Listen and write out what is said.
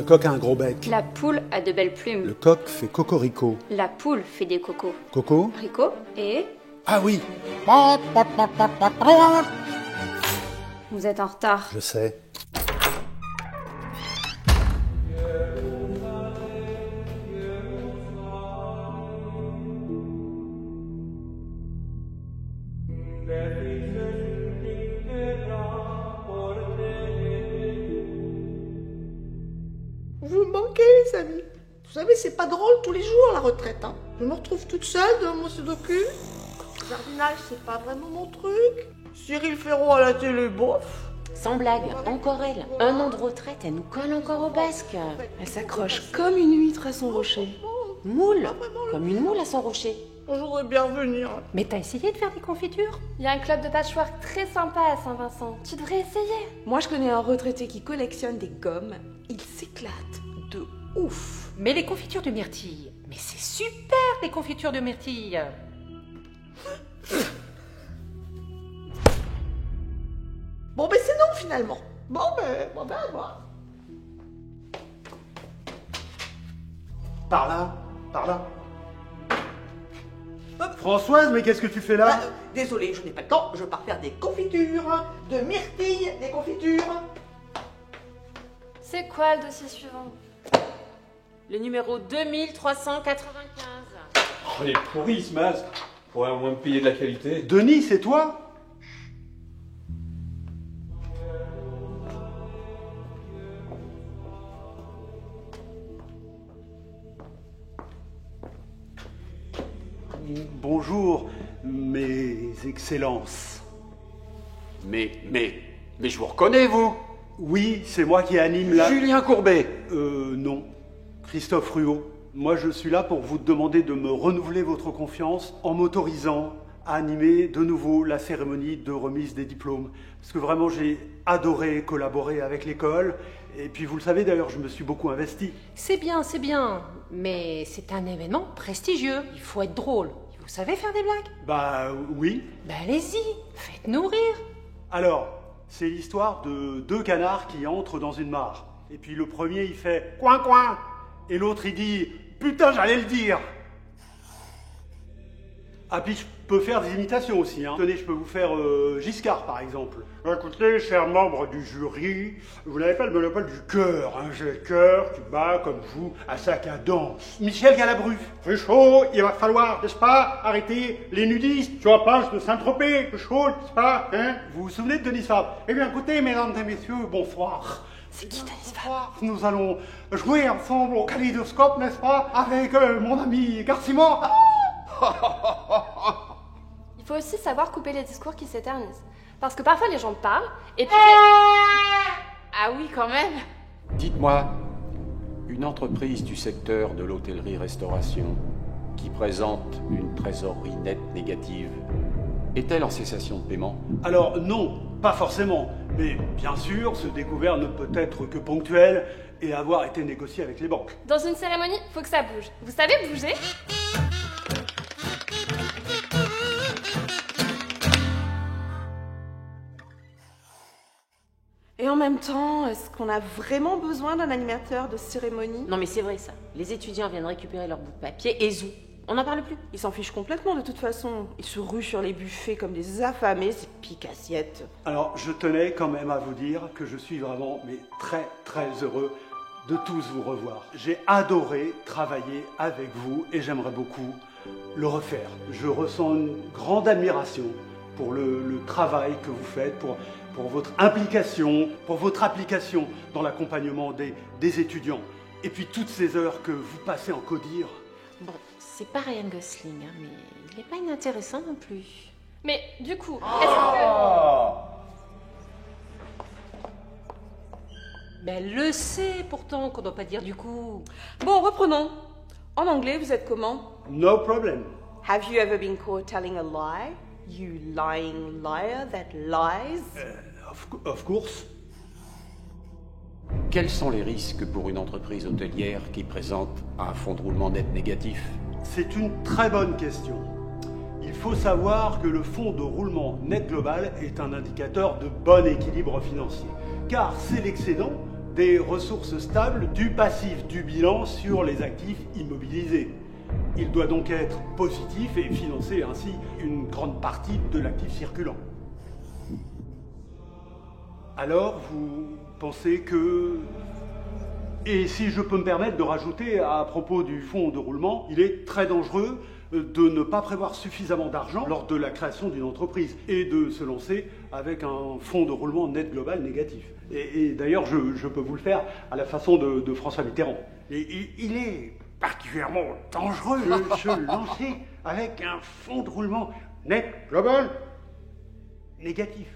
Le coq a un gros bec. La poule a de belles plumes. Le coq fait cocorico. La poule fait des cocos. Coco? Rico et... Ah oui, Vous êtes en retard. je sais. Vous me manquez, les amis. Vous savez, c'est pas drôle tous les jours, la retraite. Hein. Je me retrouve toute seule devant mon sudoku. Le jardinage, c'est pas vraiment mon truc. Cyril Ferraud à la télé, bof. Sans blague, encore elle. 1 an de retraite, elle nous colle encore au basque. Elle s'accroche comme une huître à son rocher. Moule, comme une moule à son rocher. Je voudrais bien revenir. Mais t'as essayé de faire des confitures? Il y a un club de patchwork très sympa à Saint-Vincent. Tu devrais essayer. Moi, je connais un retraité qui collectionne des gommes. Il s'éclate de ouf. Mais les confitures de myrtille, mais c'est super les confitures de myrtille. Bon, ben c'est non, finalement. Bon, ben, moi. Par là, par là. Françoise, mais qu'est-ce que tu fais là? Désolé, je n'ai pas le temps. Je pars faire des confitures. De myrtille, des confitures. C'est quoi le dossier suivant? Le numéro 2395. Oh, il est pourri ce masque. Pourrait au moins me payer de la qualité. Denis, c'est toi? Bonjour, mes excellences. Mais je vous reconnais, vous. Oui, c'est moi qui anime la... Julien Courbet. Non. Christophe Ruot. Moi, je suis là pour vous demander de me renouveler votre confiance en m'autorisant à animer de nouveau la cérémonie de remise des diplômes. Parce que vraiment, j'ai adoré collaborer avec l'école. Et puis, vous le savez d'ailleurs, je me suis beaucoup investi. C'est bien. Mais c'est un événement prestigieux. Il faut être drôle. Vous savez faire des blagues? Bah oui. Bah allez-y, faites-nous rire. Alors, c'est l'histoire de 2 canards qui entrent dans une mare. Et puis le premier, il fait « coin, coin !» Et l'autre, il dit « putain, j'allais le dire !» Ah, puis je peux faire des imitations aussi, hein. Tenez, je peux vous faire Giscard, par exemple. Écoutez, chers membres du jury, vous n'avez pas le monopole du cœur, hein. J'ai le cœur qui bat, comme vous, à sa cadence. Michel Galabru. C'est chaud, il va falloir, n'est-ce pas, arrêter les nudistes sur la plage de Saint-Tropez. C'est chaud, n'est-ce pas, hein? Vous vous souvenez de Denis Fabre? Eh bien, écoutez, mesdames et messieurs, bonsoir. C'est qui Denis Fabre? Nous allons jouer ensemble au kaléidoscope, n'est-ce pas, avec mon ami Garcimon. Il faut aussi savoir couper les discours qui s'éternisent. Parce que parfois les gens parlent, et puis... Ah oui, quand même. Dites-moi, une entreprise du secteur de l'hôtellerie-restauration qui présente une trésorerie nette négative est-elle en cessation de paiement? Alors non, pas forcément. Mais bien sûr, ce découvert ne peut être que ponctuel et avoir été négocié avec les banques. Dans une cérémonie, faut que ça bouge. Vous savez bouger? Et en même temps, est-ce qu'on a vraiment besoin d'un animateur de cérémonie? Non mais c'est vrai ça. Les étudiants viennent récupérer leur bout de papier et zou. On n'en parle plus. Ils s'en fichent complètement de toute façon. Ils se ruent sur les buffets comme des affamés, ces piques-assiettes. Alors, je tenais quand même à vous dire que je suis vraiment, mais très, très heureux de tous vous revoir. J'ai adoré travailler avec vous et j'aimerais beaucoup le refaire. Je ressens une grande admiration pour le travail que vous faites, pour votre implication, pour votre application dans l'accompagnement des étudiants. Et puis toutes ces heures que vous passez en codir. Bon, c'est pas Ryan Gosling, hein, mais il n'est pas inintéressant non plus. Mais du coup, est-ce que... Ben elle le sait pourtant qu'on doit pas dire du coup. Bon, reprenons. En anglais, vous êtes comment? No problem. Have you ever been caught telling a lie? You lying liar that lies? Of course. Quels sont les risques pour une entreprise hôtelière qui présente un fonds de roulement net négatif? C'est une très bonne question. Il faut savoir que le fonds de roulement net global est un indicateur de bon équilibre financier. Car c'est l'excédent des ressources stables du passif du bilan sur les actifs immobilisés. Il doit donc être positif et financer ainsi une grande partie de l'actif circulant. Alors, vous pensez que... Et si je peux me permettre de rajouter à propos du fonds de roulement, il est très dangereux de ne pas prévoir suffisamment d'argent lors de la création d'une entreprise et de se lancer avec un fonds de roulement net global négatif. Et d'ailleurs, je peux vous le faire à la façon de François Mitterrand. Et il est particulièrement dangereux de se lancer avec un fonds de roulement net global négatif.